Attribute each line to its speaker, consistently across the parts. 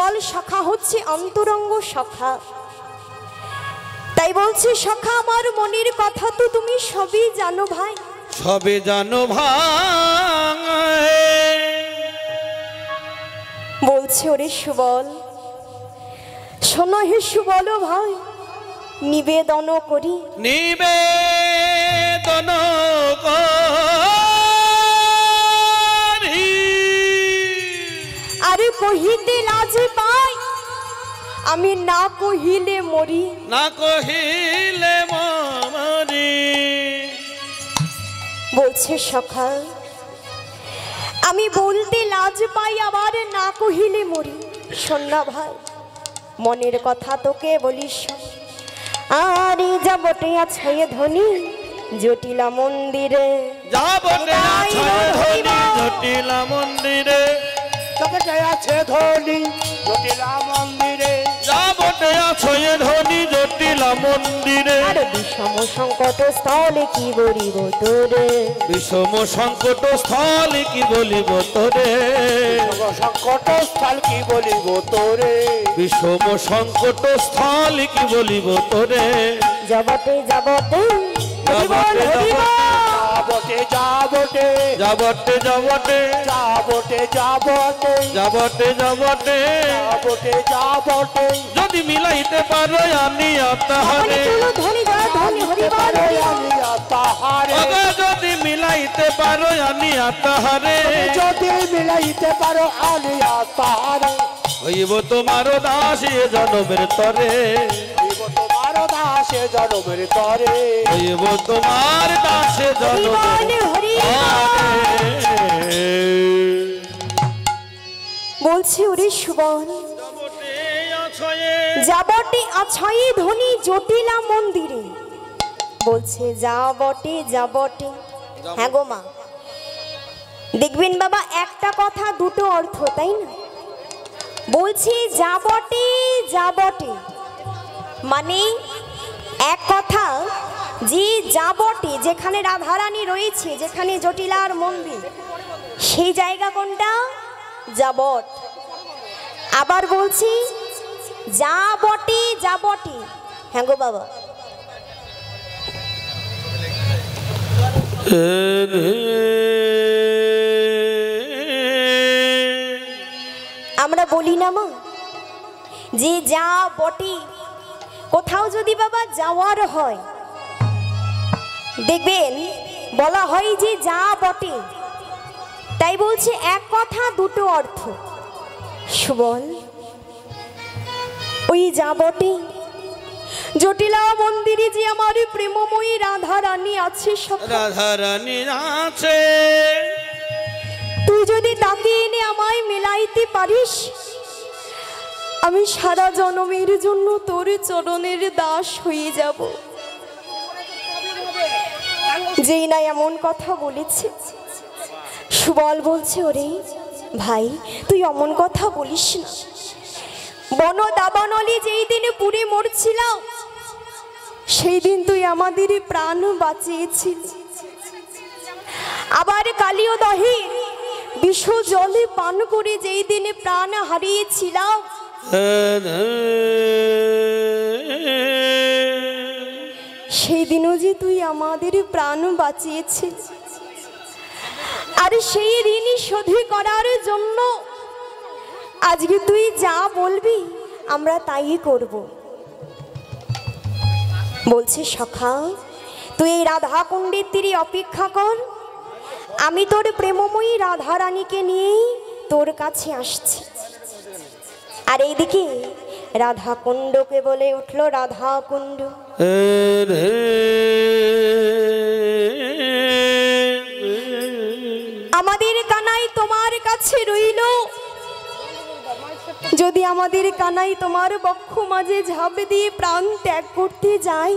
Speaker 1: সুবল সখা হচ্ছে অন্তরঙ্গ সখা। তাই বলছি সখা আমার মনের কথা তো তুমি সবই জানো ভাই,
Speaker 2: সবে জানো ভাই।
Speaker 1: বলছে ওরে সুবল শোনো হে সুবল ভাই, নিবেদন করি
Speaker 2: নিবেদন করি,
Speaker 1: আরে কহিতে লাজ পাই আমি না কহিলে মরি,
Speaker 2: না কহিলে মরি।
Speaker 1: বলছে সখা আমি বলতে লাজ পাই আবার না কহিলে মরি। শোন না ভাই মনের কথা তোকে বলিস, আরে যাবটে আছে ধনী জটিলা মন্দিরে,
Speaker 2: যাবটে আছে ধনী জটিলা মন্দিরে,
Speaker 3: যাবটে আছে ধনী জটিলা মন্দিরে,
Speaker 2: যাবটে আছে ধনী জটিলা মন্দিরে।
Speaker 1: আর বিষম সংকট স্থলে কি বলিব তোরে,
Speaker 2: বিষম সংকট স্থলে কি বলিব তোরে,
Speaker 3: সংকট স্থল কি বলিব তোরে,
Speaker 2: বিষম সংকট স্থলে কি বলিব তোরে।
Speaker 1: যাবটে যাবটে
Speaker 2: যাবটে
Speaker 3: যাবটে যাবটে
Speaker 2: যাবটে যাবটে
Speaker 3: যাবটে যাবটে
Speaker 2: যাবটে যাবটে
Speaker 3: যাবটে
Speaker 2: যদি মিলাইতে পারো আমি তাহারে,
Speaker 3: তাহারে
Speaker 2: যদি মিলাইতে পারো আমি তাহারে,
Speaker 3: যদি মিলাইতে পারো আমি তাহারে,
Speaker 2: হইব তোমার দাস এ জনমের তরে,
Speaker 3: তোমার দাসে জনমের তরে,
Speaker 2: হইব তোমার দাস এ জনমের তরে।
Speaker 1: বলছি ওরে সুবল যাবটে আছাই ধনী জটিলা মন্দিরে, বলছে যাবটে যাবটে। হ্যাঁ গো মা দেখবেন বাবা একটা কথা দুটো অর্থ তাই না, বলছি যাবটে যাবটে মানে এক কথা যে যাবটে যেখানে রাধারানী রয়েছে, যেখানে জটিলার মন্দির সেই জায়গা কোনটা যাবট। আবার বলছি যাবটে যাবটে। হ্যাঁ গো বাবা আমরা বলি না মা যে যা বটে, কোথাও যদি বাবা যাওয়ার হয় দেখবেন বলা হয় যে যা বটে। তাই বলছে এক কথা দুটো অর্থ। সুবল ওই যা বটে জটিলা মন্দিরে যে আমার প্রেমময়ী রাধা রানী আছে,
Speaker 2: রাধা রানী আছে,
Speaker 1: তুই যদি তাকে এনে আমায় মেলাইতে পারিস আমি সারা জনমের জন্য তোর চরণের দাস হয়ে যাব। যেই না এমন কথা বলেছে সুবল বলছে ওরে ভাই তুই এমন কথা বলিস না, বন দাবানলি যেই দিনে পুড়ে মরছিলাম সেই দিন তুই আমাদের প্রাণ বাঁচিয়েছিলি, আবার কালীয় দহে বিষ জলে পান করে যেই দিনে প্রাণ হারিয়েছিলাম সেই দিনও যে তুই আমাদের প্রাণ বাঁচিয়েছিস, আর সেই ঋণী শোধ করার জন্য আজকে তুই যা বলবি আমরা তাই করব। বলছে সখা তুই এই রাধা কুণ্ডের তীরে অপেক্ষা কর, আমি তোর প্রেমময়ী রাধা রানীকে নিয়েই তোর কাছে আসছি। আর এইদিকে রাধা কুণ্ডকে বলে উঠল রাধা কুণ্ড, আমাদের কানাই তোমার কাছে রইল, যদি আমাদের কানাই তোমার বক্ষ মাঝে ঝাঁপ দিয়ে প্রাণ ত্যাগ করতে যায়,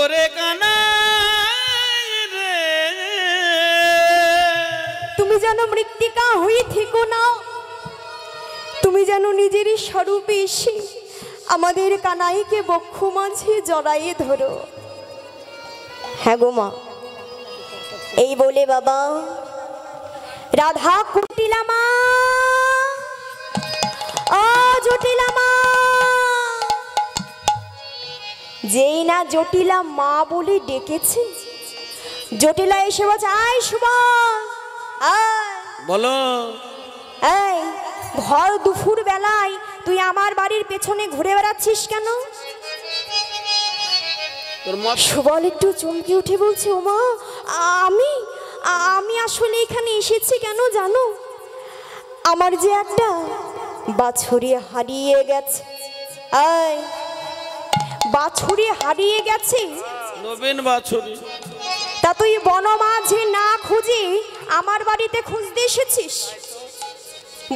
Speaker 2: ওরে কানাই রে
Speaker 1: তুমি যেন মৃত্তিকা হয়ে থেকো না, তুমি যেন নিজের স্বরূপে এসে আমাদের কানাইকে বক্ষ মাঝে জড়াইয়ে ধরো। হ্যাঁ গো মা এই বলে বাবা রাধা কুটিলা মা জটিলা মা। যেই না জটিলা মা বলে ডেকেছে, জটিলা এসে বলছে, আয় সুবল, আয়।
Speaker 2: বলো।
Speaker 1: এই ভর দুপুর বেলায় তুই আমার বাড়ির পেছনে ঘুরে বেড়াচ্ছিস কেন? সুবল একটু চমকে উঠে বলছে, ওমা আমি আমি আসলে এখানে এসেছি কেন জানো? আমার যে একটা বাছুরি হারিয়ে গেছে। এই বাছুরি হারিয়ে গেছে,
Speaker 2: নবীন বাছুরি।
Speaker 1: তা তুই বনমাঝে না খুঁজে আমার বাড়িতে খুঁজতে এসেছিস?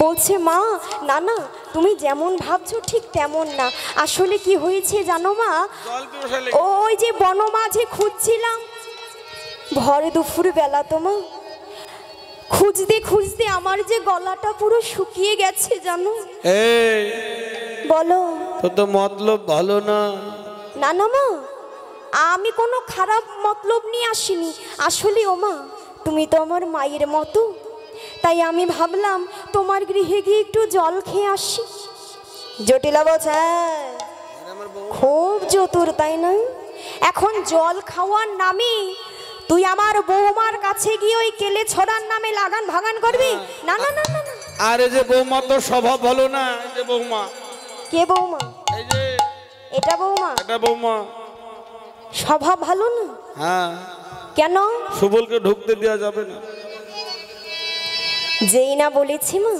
Speaker 1: বলছে, মা না না, তুমি যেমন ভাবছো ঠিক তেমন না। আসলে কি হয়েছে জানো মা, ওই যে বনমাঝে খুঁজছিলাম ভর দুপুর বেলা, তো মা খুঁজতে খুঁজতে আমার যে গলাটা পুরো শুকিয়ে গেছে জানো।
Speaker 2: এই
Speaker 1: বলো।
Speaker 2: তোর তো মতলব ভালো না।
Speaker 1: না না মা, আমি কোনো খারাপ মতলব নিয়ে আসিনি। আসলে ও মা, তুমি তো আমার মায়ের মতো, তাই আমি ভাবলাম তোমার গৃহে গিয়ে একটু জল খেয়ে আসি। জটিলা বলছে, খুব চতুর তাই না? এখন জল খাওয়ার নামে তুই আমার বৌমার কাছে গিয়ে ওই কেলে ছড়ার নামে লাগান ভাগান করবি? না না না না।
Speaker 2: আরে যে বৌমা তো স্বভাব ভালো না। এই যে বৌমা।
Speaker 1: কে বৌমা?
Speaker 2: এই যে
Speaker 1: এটা বৌমা।
Speaker 2: এটা বৌমা
Speaker 1: স্বভাব ভালো না?
Speaker 2: হ্যাঁ।
Speaker 1: কেন?
Speaker 2: সুবলকে ঢুকতে দেওয়া যাবে না।
Speaker 1: যেই না বলেছি মা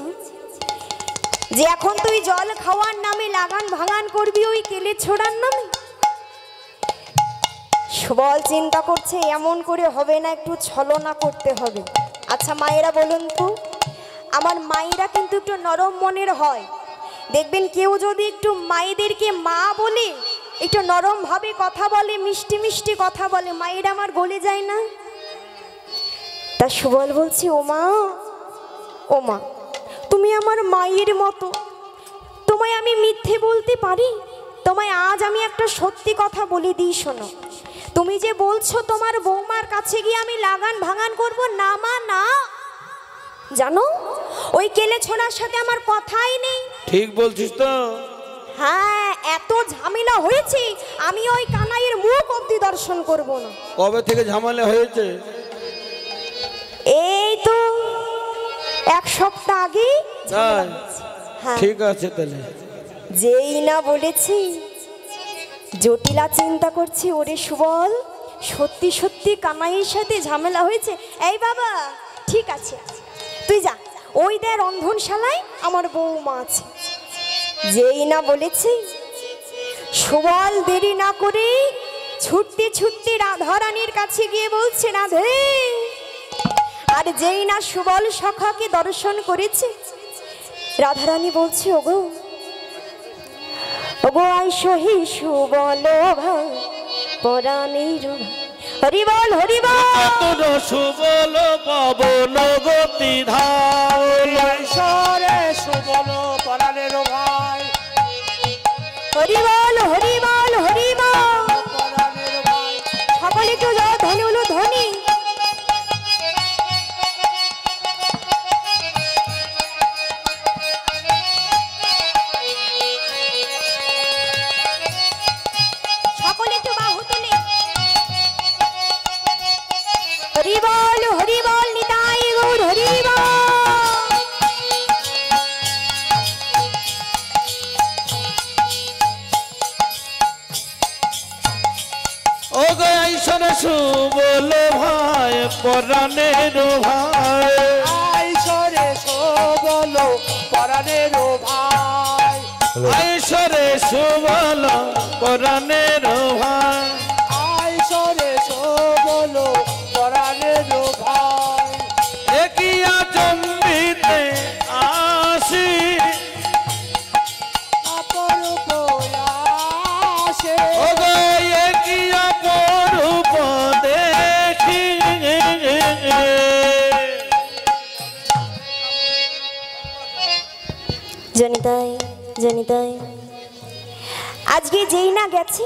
Speaker 1: যে এখন তুই জল খাওয়ার নামে লাগান ভাগান করবি ওই কেলে ছোড়ার নামে, সুবল চিন্তা করছে এমন করে হবে না, একটু ছলনা করতে হবে। আচ্ছা মায়েরা বলুন তো, আমার মায়েরা কিন্তু একটু নরম মনের হয়। দেখবেন কেউ যদি একটু মায়েদেরকে মা বলে, একটু নরম ভাবে কথা বলে, মিষ্টি মিষ্টি কথা বলে, মায়েরা আমার গলে যায় না? তা সুবল বলছে, ও মা, ও মা, তুমি আমার মায়ের মতো, তোমায় আমি মিথ্যে বলতে পারি? তোমায় আজ আমি একটা সত্যি কথা বলে দিই, শোনো। তুমি যে বলছো তোমার বৌমার কাছে গিয়ে আমি লাগান ভাগান করব, না মা না, জানো ওই কেলে ছোড়ার সাথে আমার কথাই নেই।
Speaker 2: ঠিক বলছিস তো?
Speaker 1: হ্যাঁ, এত ঝামেলা হয়েছে, আমি ওই কানাইয়ের মুখ অব্দি দর্শন করব না।
Speaker 2: কবে থেকে ঝামেলা হয়েছে?
Speaker 1: এই তো এক সপ্তাহ আগে।
Speaker 2: হ্যাঁ ঠিক আছে তাহলে।
Speaker 1: যেই না বলেছি, জটিলা চিন্তা করছে, ওরে সুবল সত্যি সত্যি কানাইয়ের সাথে ঝামেলা হয়েছে। এই বাবা ঠিক আছে, তুই যা, ওই দে রন্ধনশালায় আমার বৌমা আছে। যেই না বলেছি, সুবল দেরি না করে ছুটতে ছুটতে রাধারানীর কাছে গিয়ে বলছে, রাধে। আর যেই না সুবল সখাকে দর্শন করেছে, রাধারানী বলছে, ওগো ওগো আইসো হি সুবল ভাই পরাণের। হরি বল হরি বল।
Speaker 2: সুবল পাবন গতি ধাল,
Speaker 3: ঈশ্বরে সুবল পরাণের ভাই।
Speaker 1: হরি বল হরি বল হরি বল।
Speaker 3: পরাণের ভাই।
Speaker 1: সকলে একটু যাও, ধনী হলো ধনী। সকলে একটু বাহু তুলে হরি বল নিতাই গৌর হরি বল।
Speaker 2: ও গো ঈশ্বরে সুবল ভাই পরাণের ভাই,
Speaker 3: ঈশ্বরে সুবল পরাণের ভাই।
Speaker 2: ঈশ্বরে সুবল পরাণের ভাই,
Speaker 3: ঈশ্বরে সুবল পরাণের ভাই।
Speaker 2: একিয়া জম্বিতে আসি
Speaker 3: অপরূপ আসে।
Speaker 2: ও গো একিয়া পরূপ দেখি।
Speaker 1: জনিতাই জনিতাই, আজকে যেই না গেছি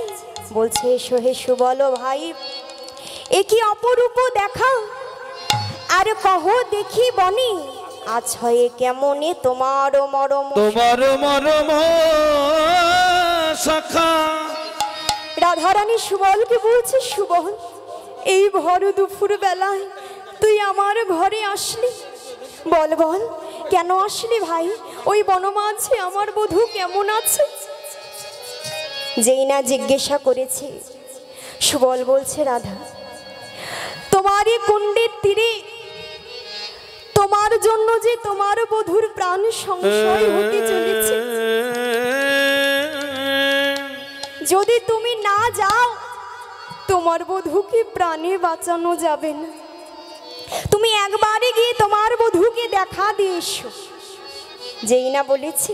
Speaker 1: বলছে, এসো হে সুবল ভাই, এ কি অপরূপ দেখা, আর কহ দেখি বনি আজ হয়ে কেমনে তোমার মরম
Speaker 2: তোমার মরম শাখা।
Speaker 1: রাধারানী সুবলকে বলছে, সুবল এই ভর দুপুর বেলায় তুই আমার ঘরে আসলি, বল বল কেন আসলি ভাই? ওই বনমাঝে আমার বধূ কেমন আছে? যেই না জিজ্ঞাসা করেছে, সুবল বলছে, রাধা তোমারই কুণ্ডের তীরে তোমার জন্য যে তোমার বধূর প্রাণ সংশয় হতে চলেছে, যদি তুমি না যাও তোমার বধূকে প্রাণে বাঁচানো যাবে না। তুমি একবারে গিয়ে তোমার বধূকে দেখা দিয়ে এসো। যেই না বলেছি,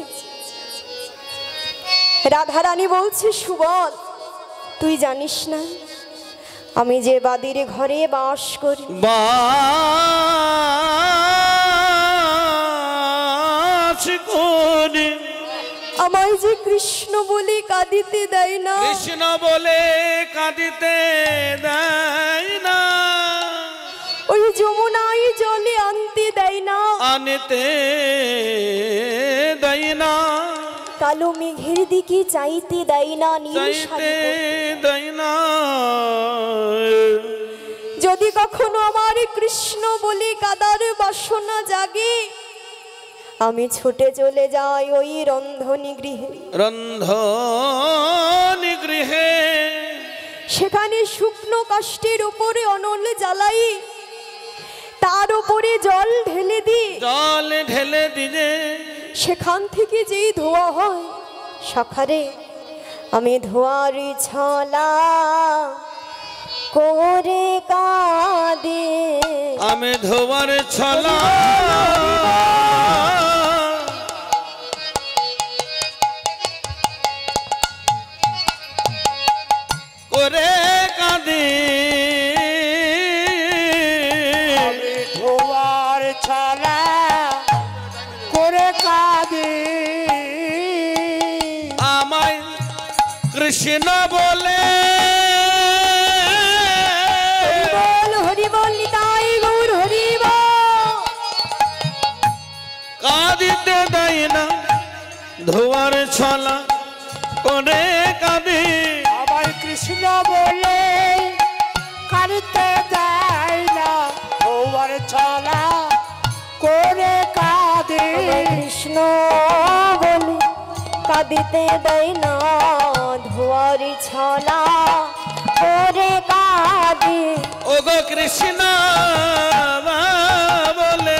Speaker 1: রাধারানী বলছে, সুবল তুই জানিস না আমি যে বাদির ঘরে বাস করি,
Speaker 2: বাস করি,
Speaker 1: আমায় যে কৃষ্ণ বলে কাঁদিতে দেয় না,
Speaker 2: কৃষ্ণ বলে কাঁদিতে দেয় না,
Speaker 1: ওই যমুনায় জলে আনতে দেয় না,
Speaker 2: আনতে দেয় না,
Speaker 1: কালো মেঘের দিকে চাইতে দেয় না,
Speaker 2: চাইতে দেয় না।
Speaker 1: যদি কখনো আমার কৃষ্ণ বলে কাদার বাসনা জাগে, আমি ছুটে চলে যাই ওই রন্ধনী গৃহে,
Speaker 2: রন্ধনী গৃহে,
Speaker 1: সেখানে শুকনো কাষ্ঠের উপরে অনল জ্বালাই, তার উপরে জল ঢেলে দিই,
Speaker 2: জল ঢেলে দিলে
Speaker 1: সেখান থেকে যেই ধোয়া হয়, সখারে আমি ধোয়ার ছলা করে কাঁদে,
Speaker 2: আমি ধোয়ার ছলা করে কাঁদে,
Speaker 3: আমি ধোয়ার ছলা করে কাঁদে,
Speaker 2: আমায় কৃষ্ণ বলে,
Speaker 1: বল হরি বল নিতাই গৌর হরি বল,
Speaker 2: কাঁদিতে দেয় না ধোয়ার ছলা করে কাঁদে,
Speaker 3: আমায় কৃষ্ণ বলে কাঁদতে দেয় না, ধোয়ার ছলা করে কাঁদে,
Speaker 1: কৃষ্ণ বলে কাঁদিতে দেয় না, ধোয়ার ছলা করে কাঁদে,
Speaker 2: ওগো কৃষ্ণ বলে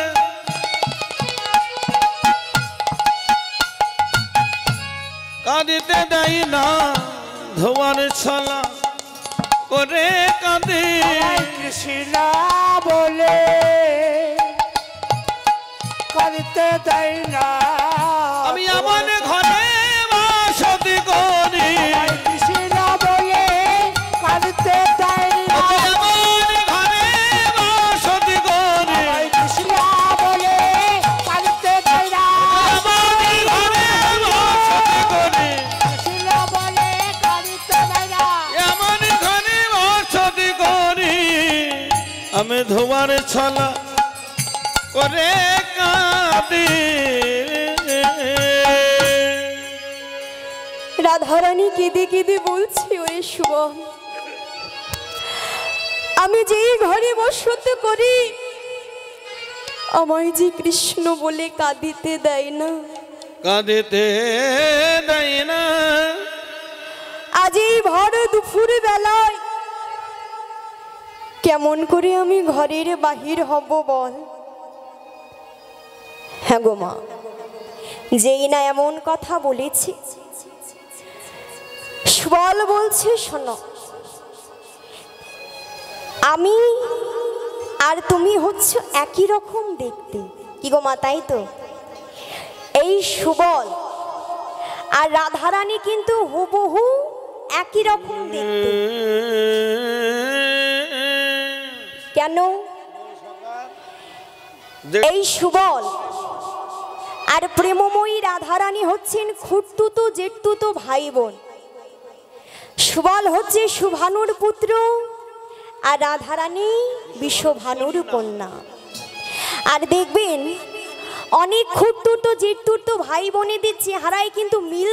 Speaker 2: কাঁদিতে দেয় না ধোয়ার ছলা করে কাঁদে,
Speaker 3: আমায় কৃষ্ণ বলে কাঁদতে দেয় না,
Speaker 2: আমি আমার ঘরে বসতি করি,
Speaker 3: আমায় কৃষ্ণ বলে কাঁদতে দেয় না,
Speaker 2: আমি আমার ঘরে বসতি করি,
Speaker 3: আমায় কৃষ্ণ বলে কাঁদতে দেয় না,
Speaker 2: আমার ঘরে বসতি করি,
Speaker 3: কৃষ্ণ বলে কাঁদতে দেয় না,
Speaker 2: এমন ঘরে বসতি করি, আমি ধোয়ার ছলা করে কাঁদি।
Speaker 1: রাধারানী কেঁদে কেঁদে বলছে, ওরে শুভম আমি যেই ঘরে বসত করি, আমায় যে কৃষ্ণ বলে কাঁদিতে দেয় না,
Speaker 2: কাঁদিতে দেয় না,
Speaker 1: আজ এই ভর দুপুর বেলায় কেমন করে আমি ঘরের বাহির হব বল? হ্যাঁ গো মা, যেই না এমন কথা বলেছি, সুবল বলছে, শোনো আমি আর তুমি হচ্ছে একই রকম দেখতে। কি গো মা, তাই তো? এই সুবল আর রাধারানী কিন্তু হুবহু একই রকম দেখতে। কেন? এই সুবল আর প্রেমময়ী রাধারানী হচ্ছেন খুঁড়তুতো জেঠতুতো ভাই বোন। সুবল হচ্ছে শুভানুর পুত্র আর রাধারানী বিশ্বভানুর কন্যা। আর দেখবেন অনেক খুঁড়তুর তো জেঠতুর তো ভাই বোনেদের চেহারায় কিন্তু মিল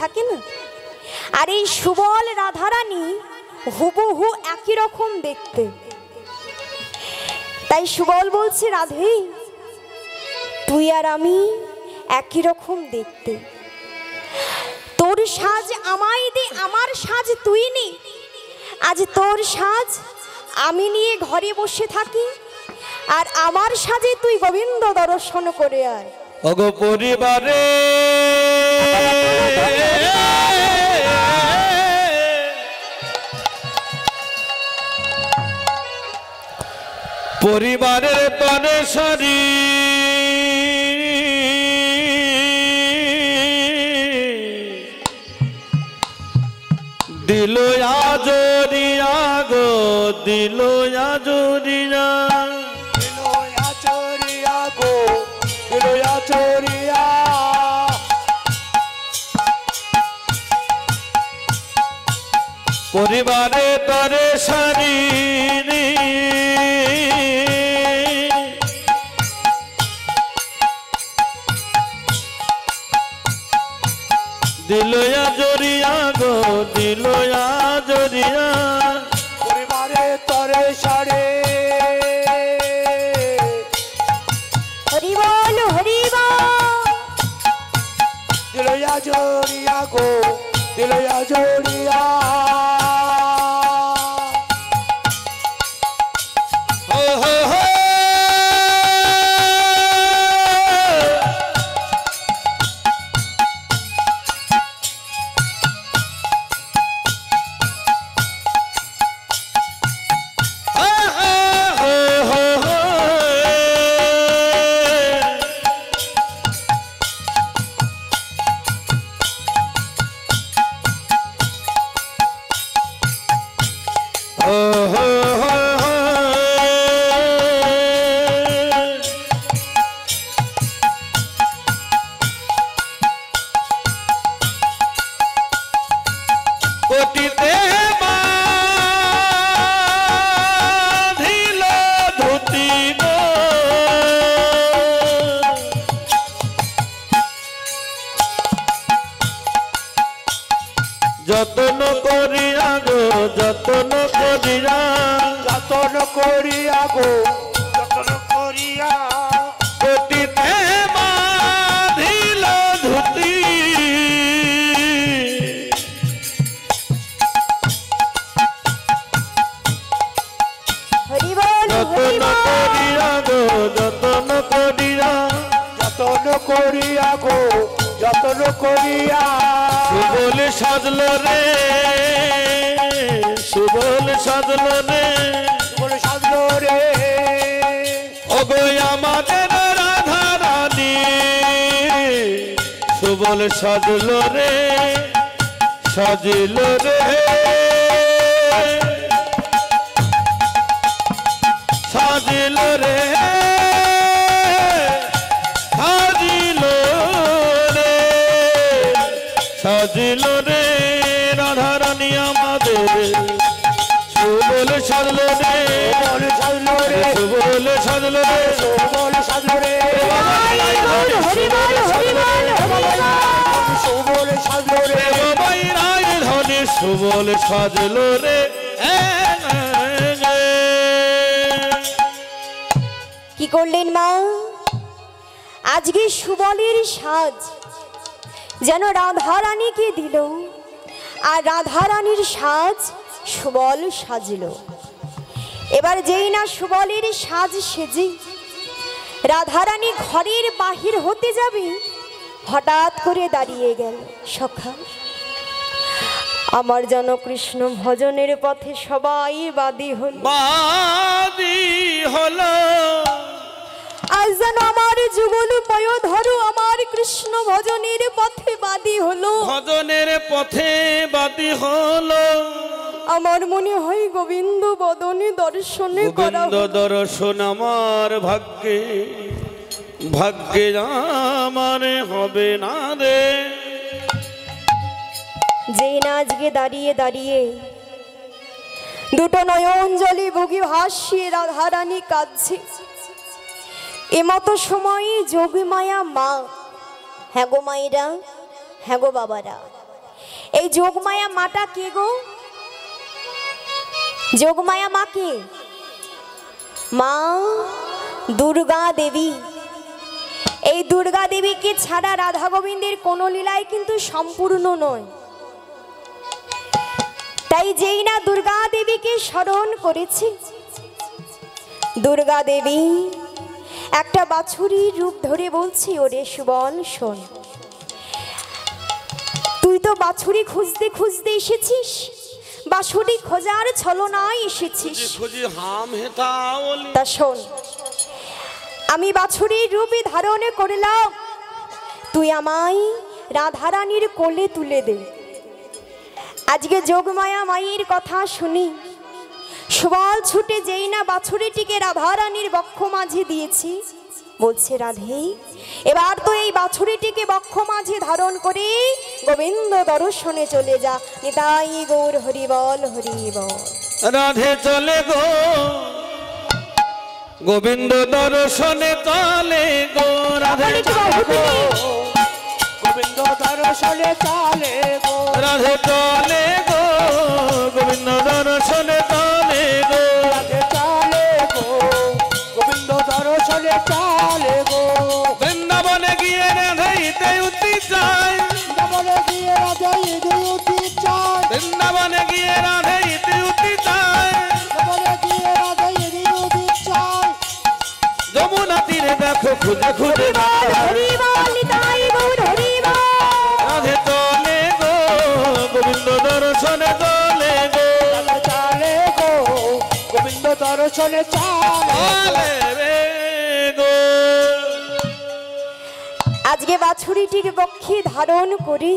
Speaker 1: থাকে না। আর এই সুবল রাধারানী হুবহু একই রকম দেখতে। তাই সুবল বলছে, রাধে তুই আর আমি একই রকম দেখতে, তোর সাজ আমায় দে, আমার সাজ তুই নে। আজ তোর সাজ আমি নিয়ে ঘরে বসে থাকি, আর আমার সাজে তুই গোবিন্দ দর্শন করে আয়।
Speaker 2: ওগো পরিবারে পরিবারের তরে সারি দিল আজরিয়া গো, দিল আজরিয়া, পরিবারে তরে সারি দিলয়া জরিয়া গো, দিলয়া জরিয়া,
Speaker 3: পরিবারে তরে সারে
Speaker 1: হরি বল হরি বল।
Speaker 3: দিলয়া জরিয়া গো, দিলয়া জরিয়া।
Speaker 2: ও হো হো কোটিতে বাঁধিল ধুতি গো, যতন করিয়া গো, যতন করিয়া,
Speaker 3: যতন করিয়া গো, যতন করিয়া।
Speaker 2: কোটিতে বাঁধিল ধুতি,
Speaker 1: হরি বল হরি
Speaker 2: যতন
Speaker 1: বল।
Speaker 2: করিয়া গো, যতন করিয়া,
Speaker 3: যতন করিয়া গো, যতন করিয়া।
Speaker 2: সুবল সাজলো রে, সুবল সাজলো রে,
Speaker 3: বলে সাজলো রে,
Speaker 2: ওগো আমাদের রাধা রানী, সুবল সাজলো রে, সাজিলো রে, সাজিলো রে, সাজিলো রে, সাজিলো রে, রাধা রানী আমাদের সুবল সাজলো রে,
Speaker 3: বলে সাজলো রে,
Speaker 2: সুবল সাজলো রে,
Speaker 3: বলে সাজলো রে,
Speaker 1: হরি বল হরি বল হরি বল।
Speaker 3: বলে সাজলো রে।
Speaker 2: বাবাই রায় ধনে সুবল সাজলো রে।
Speaker 1: কি করলেন মা? আজকে সুবলের সাজ যেন রাধারানীকে দিল, আর রাধারানীর সাজ সুবল সাজল। এবার যেই না সুবলের সাজ সেজে রাধারানী ঘরের বাহির হতে যাবে, হঠাৎ করে দাঁড়িয়ে গেল। সখা, আমার যেন কৃষ্ণ ভজনের পথে সবাই বাদী হল,
Speaker 2: বাদী হলো,
Speaker 1: আজ যেন আমার যুগল পয় ধরো আমার কৃষ্ণ ভজনের পথে বাদী হলো।
Speaker 2: ভজনের পথে বাদী হলো,
Speaker 1: আমার মনে হয় গোবিন্দ বদনে দর্শনে করা
Speaker 2: গোবিন্দ দর্শন আমার ভাগ্যে, ভাগ্যে আমার হবে না রে।
Speaker 1: যেই না আজকে দাঁড়িয়ে দাঁড়িয়ে দুটো নয়ন জলে বুকে ভাসিয়ে রাধারানী কাঁদছে, এমতো সময় যোগমায়া মা, হ্যাঁ গো মায়েরা, হ্যাঁ গো বাবারা, এই যোগমায়া মাটা কে গো? যোগমায়া মা কে? মা দুর্গা দেবী। এই দুর্গা দেবীকে ছাড়া রাধা গোবিন্দের কোনো লীলাই কিন্তু সম্পূর্ণ নয়। তাই যেই না দুর্গা দেবীকে স্মরণ করেছে, দুর্গা দেবী একটা বাছুরির রূপ ধরে বলছি, ওরে সুবল শোন, তুই তো বাছুরি খুঁজতে খুঁজতে এসেছিস, বাছুরি খোঁজার ছলনায় এসেছিস। তা শোন, আমি বাছুরির রূপে ধারণ করলাম, তুই আমায় রাধারানীর কোলে তুলে দে। আজকে যোগমায়া মায়ের কথা শুনি, সুবল ছুটে যেই না বাছুরিটিকে রাধারানীর বক্ষ মাঝে দিয়েছি, বলছে রাধে এবার তো এই বাছুরিটিকে বক্ষ মাঝে ধারণ করে গোবিন্দ দর্শনে চলে যা। নিতাই গৌর হরি বল, হরি বল।
Speaker 2: রাধে চলে গো গোবিন্দ দর্শনে চলে গো, রাধে
Speaker 3: গোবিন্দ দর্শনে চলে গো,
Speaker 2: রাধে চলে গো গোবিন্দ দর্শনে চলে গো,
Speaker 3: রাধে চলে গো গোবিন্দ দর্শনে চলে গো।
Speaker 2: বৃন্দাবনে গিয়ে রাধাইতে উঠি যায়,
Speaker 3: বৃন্দাবনে গিয়ে রাধাইতে উঠি যায়,
Speaker 2: বৃন্দাবনে গিয়ে রাধাইতে উঠি যায়,
Speaker 3: বৃন্দাবনে গিয়ে রাধাইতে উঠি যায়।
Speaker 2: যমুনা তীরে দেখো খুঁজে খুঁজে
Speaker 1: হরি বল, নিতাই গৌর হরি বল।
Speaker 2: রাধে চলে গো গোবিন্দ দর্শনে চলে গো,
Speaker 3: রাধে চলে গো গোবিন্দ দর্শনে চলে
Speaker 2: রে গো।
Speaker 1: আজকে বাছুরিটির বক্ষে ধারণ করে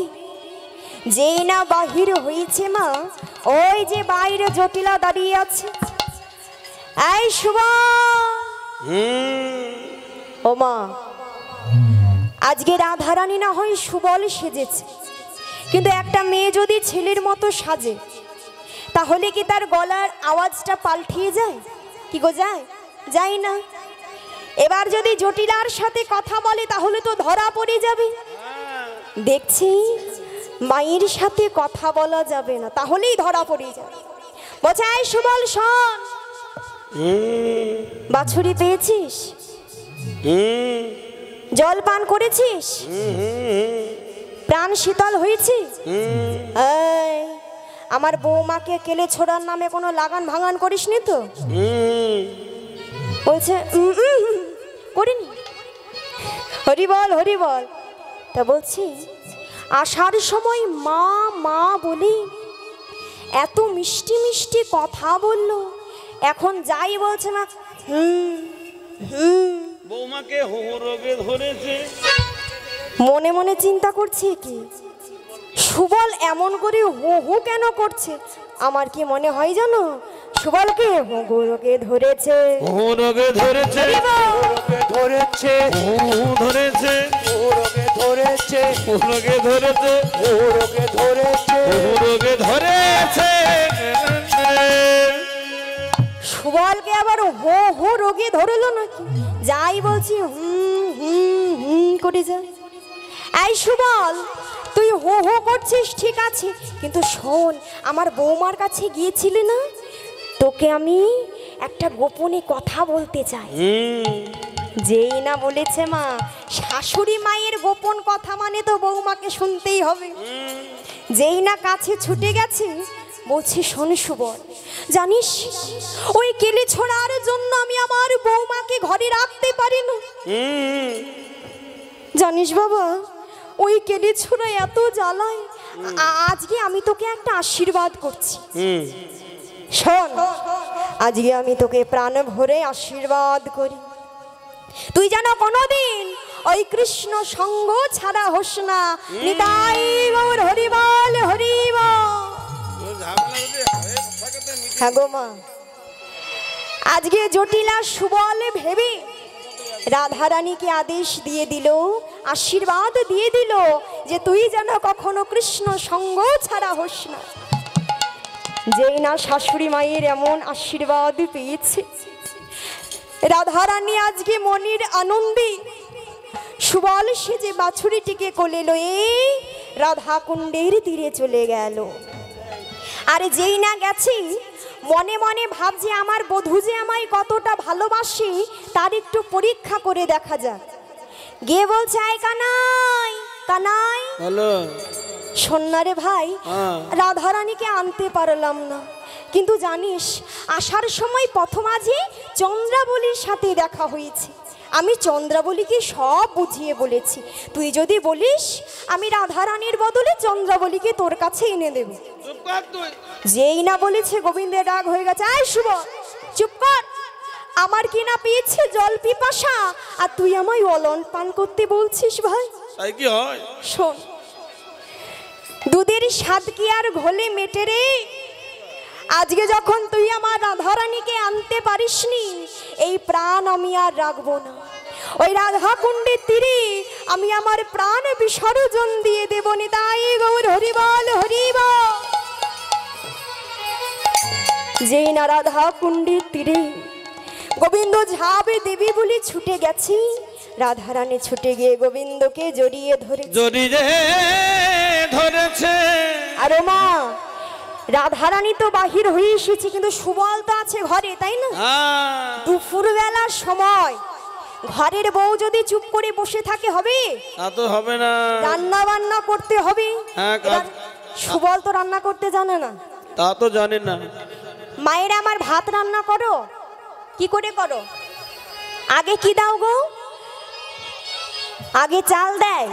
Speaker 1: যেই না বাহির হয়েছে মা, ওই যে বাইরে জটিলা দাঁড়িয়ে আছে, এই শুভ ও মা, আজকে রাধারানী না হয় সুবল সেজেছে, কিন্তু একটা মেয়ে যদি ছেলের মতো সাজে তাহলে কি তার গলার আওয়াজটা পাল্টিয়ে যায়? কি গো যায়? যায় না। এবার যদি জটিলার সাথে কথা বলে তাহলে তো ধরা পড়ে যাবে। দেখছি মায়ের সাথে কথা বলা যাবে না, তাহলেই ধরা পড়ে যাবে। বলছে এই সুবল শোন, বাছুরি পেয়েছিস? জল পান করেছিস? প্রাণ শীতল হয়েছে? এই, আমার বৌমাকে কেলে ছোড়ার নামে কোনো লাগান ভাঙান করিসনি তো? বলছে করিনি। হরি বল, হরি বল। তা বলছি আসার সময় মা মা বলি এত মিষ্টি মিষ্টি কথা বললো, এখন যাই বলছে না
Speaker 2: বৌমাকে রোগে ধরেছে।
Speaker 1: মনে মনে চিন্তা করছে কি সুবল এমন করে হু হু কেন করছে? আমার কি মনে হয় জানো, সুবলকে হু রোগে ধরেছে,
Speaker 2: রোগে ধরেছে,
Speaker 3: ধরেছে
Speaker 2: ধরেছে,
Speaker 3: রোগে ধরেছে,
Speaker 2: রোগে ধরেছে,
Speaker 3: রোগে ধরেছে,
Speaker 2: রোগে ধরেছে।
Speaker 1: সুবলকে আবার হো হো রোগে ধরলো নাকি? যাই বলছি করে যা। এই সুবল, তুই হো হো করছিস ঠিক আছে, কিন্তু শোন, আমার বৌমার কাছে গিয়েছিলি না, তোকে আমি একটা গোপনে কথা বলতে চাই। যেই না বলেছে মা, শাশুড়ি মায়ের গোপন কথা মানে তো বৌমাকে শুনতেই হবে। যেই না কাছে ছুটে গেছে, বলছি শোন সুবল, জানিস ওই কেলে ছোড়ার জন্য আমি আমার বৌমাকে ঘরে রাখতে পারি না। জানিস বাবা, ওই কেলে ছোড়া এত জ্বালায়। আজকে আমি তোকে একটা আশীর্বাদ করছি, শোন, আজকে আমি তোকে প্রাণ ভরে আশীর্বাদ করি, তুই যেন কোনোদিন ওই কৃষ্ণ সঙ্গ ছাড়া হোস না। নিতাই গৌর হরি বল, হরি বল। হ্যাঁ গো মা, আজকে জটিলা সুবল ভেবে রাধারানীকে আদেশ দিয়ে দিল, আশীর্বাদ দিয়ে দিল যে তুই যেন কখনো কৃষ্ণ সঙ্গ ছাড়া হোস না। যেই না শাশুড়ি মায়ের এমন আশীর্বাদ পেয়েছে, রাধারানী আজকে মনির আনন্দে সুবল সেজে বাছুরিটিকে কোলে লয়ে রাধা কুণ্ডের তীরে চলে গেল। আর যেই না গেছি মনে মনে ভাবছে আমার বধূ যে আমায় কতটা ভালোবাসে তার একটু পরীক্ষা করে দেখা যাক। গিয়ে বলছে, আয় কানাই কানাই,
Speaker 2: হ্যালো,
Speaker 1: সন্ন্যারে ভাই, রাধারানীকে আনতে পারলাম না, কিন্তু জানিস আসার সময় প্রথমাঝে চন্দ্রাবলীর সাথে দেখা হয়েছে। আমি চন্দ্রাবলীকে সব বুঝিয়ে বলেছি, তুই যদি বলিস আমি রাধারানীর বদলে চন্দ্রাবলীকে তোর কাছে এনে দেব। যেই না বলেছে গোবিন্দের রাগ হয়ে গেছে, আয় শুভ চুপ কর, আমার কি না পেয়েছে জল পিপাসা আর তুই আমায় অলন পান করতে বলছিস ভাই?
Speaker 2: তাই কি হয়?
Speaker 1: শোন, দুধের স্বাদ কি আর ঘোলে মেটে রে? আজকে যখন তুই আমার রাধারানীকে আনতে পারিসনি, এই প্রাণ আমি আর রাখবো না। ওই রাধা কুণ্ডের তীরে আমি আমার প্রাণ বিসর্জন দিয়ে দেব। নিতাই গৌর হরিবল হরিবল। যেই না রাধা কুণ্ডের তীরে গোবিন্দ ঝাবে দেবী বলে ছুটে গেছি, রাধারানী ছুটে গিয়ে গোবিন্দকে জড়িয়ে
Speaker 2: ধরেছে।
Speaker 1: আরে মা, রাধারানী তো বাহির হয়ে এসেছে, কিন্তু সুবল তো আছে ঘরে, তাই না? দুপুর বেলার সময় ঘরের বউ যদি চুপ করে বসে থাকে হবে?
Speaker 2: তা তো হবে না,
Speaker 1: রান্না বান্না করতে হবে। সুবল তো রান্না করতে জানে না।
Speaker 2: তা তো জানি না।
Speaker 1: মায়েরা আমার ভাত রান্না করো, কি করে করো? আগে কি দাও গো? আগে চাল দেয়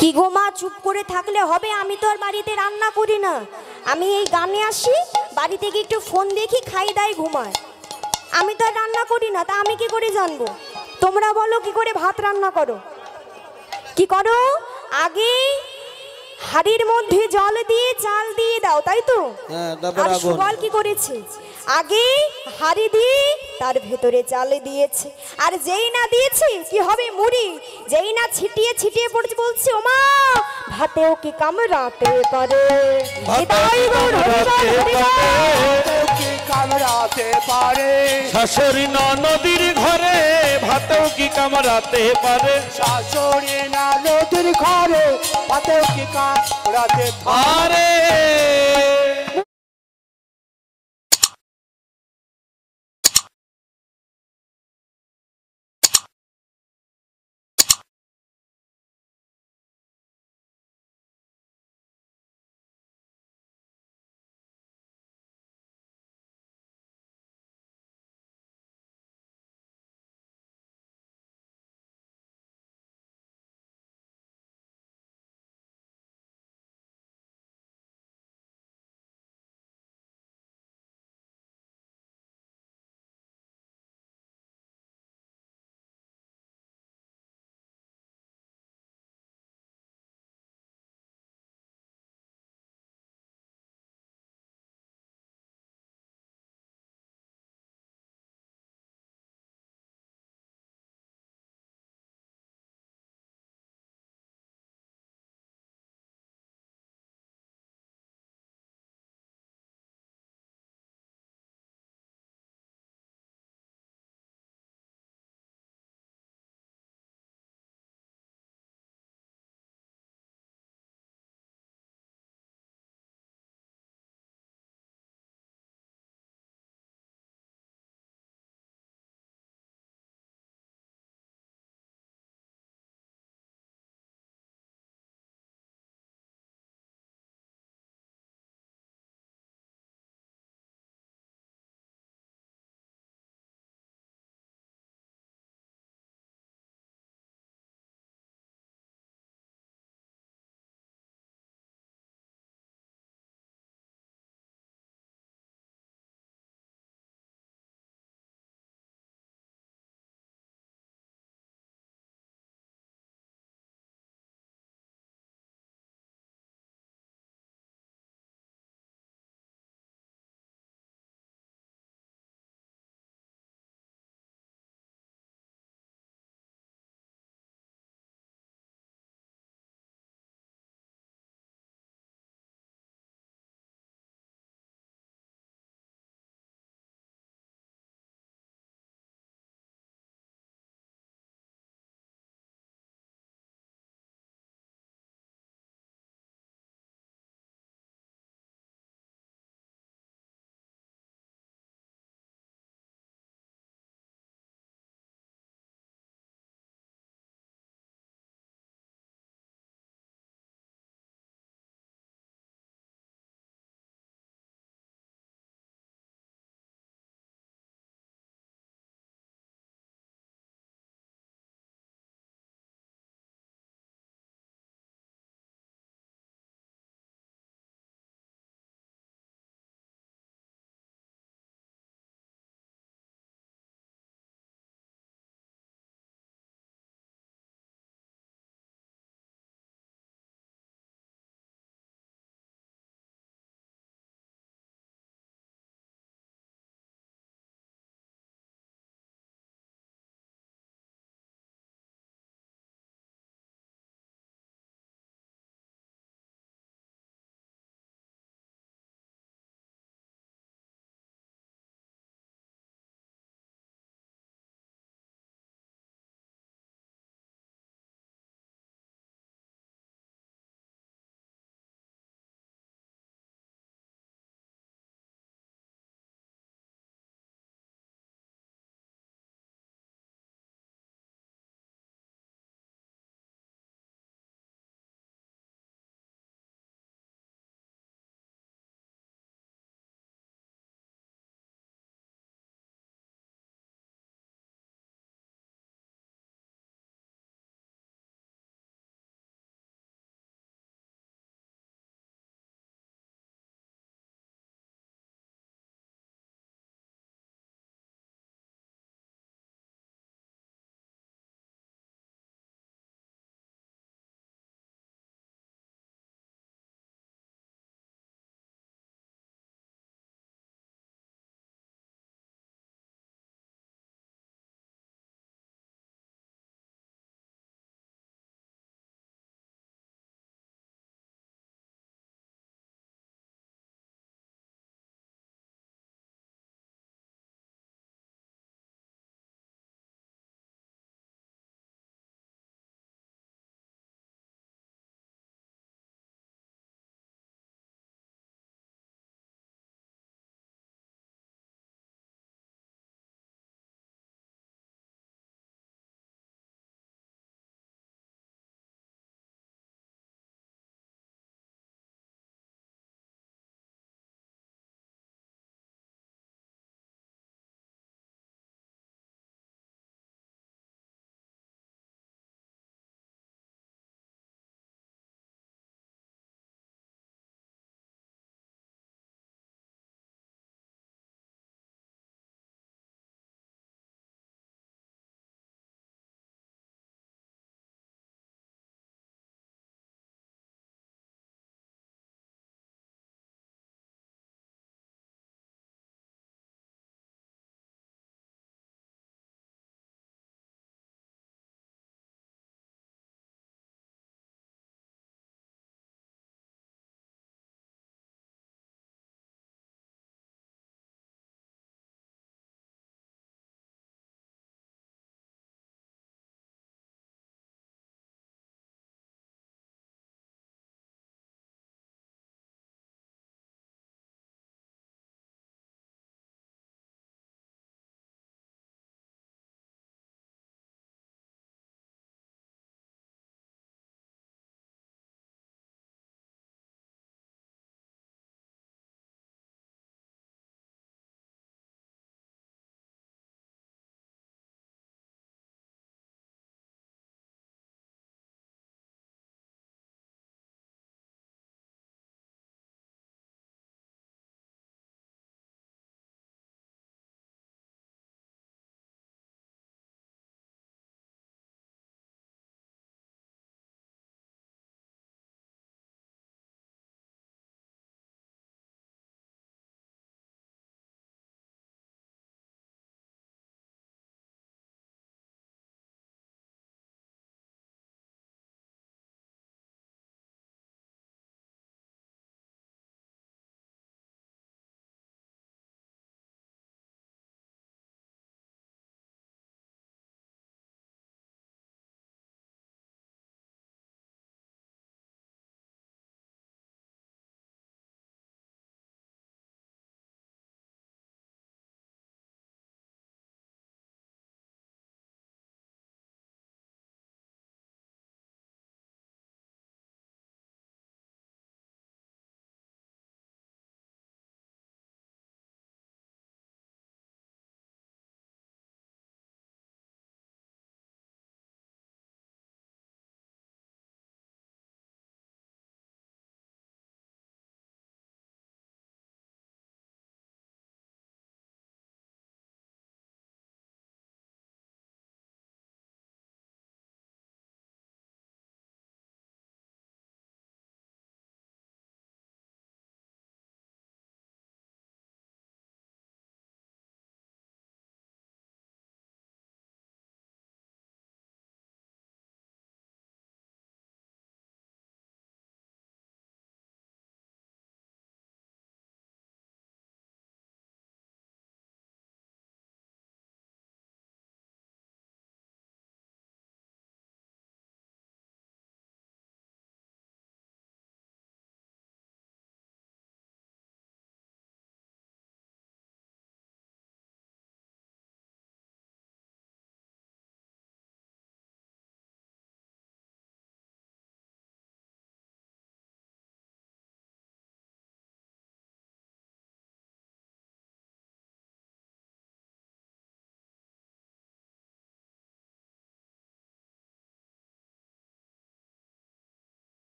Speaker 1: কি গো মা? চুপ করে থাকলে হবে? আমি তো আর বাড়িতে রান্না করি না, আমি এই গানে আসি, বাড়ি থেকে একটু ফোন দেখি, খাই দাই ঘুমায়, আমি তো আর রান্না করি না, তা আমি কি করে জানবো? তোমরা বলো কি করে ভাত রান্না করো? কি করো? আগে হাড়ির মধ্যে জল দিয়ে চাল দিয়ে দাও, তাই তো? আর সুবল কি করেছে? আগে হাড়ি দিয়ে তার ভেতরে চাল দিয়েছে, আর যেই না দিয়েছে কি হবে? মুড়ি। যেই না ছিটিয়ে ছিটিয়ে পড়ছে, বলছে ওমা ভাতেও কি কামড়াতে পারে,
Speaker 2: শাশুড়ি নদীর ঘরে ভাতেও কি কামড়াতে পারে,
Speaker 3: শাশুড়ি নদীর ঘরে ভাতেও কি কামড়াতে পারে।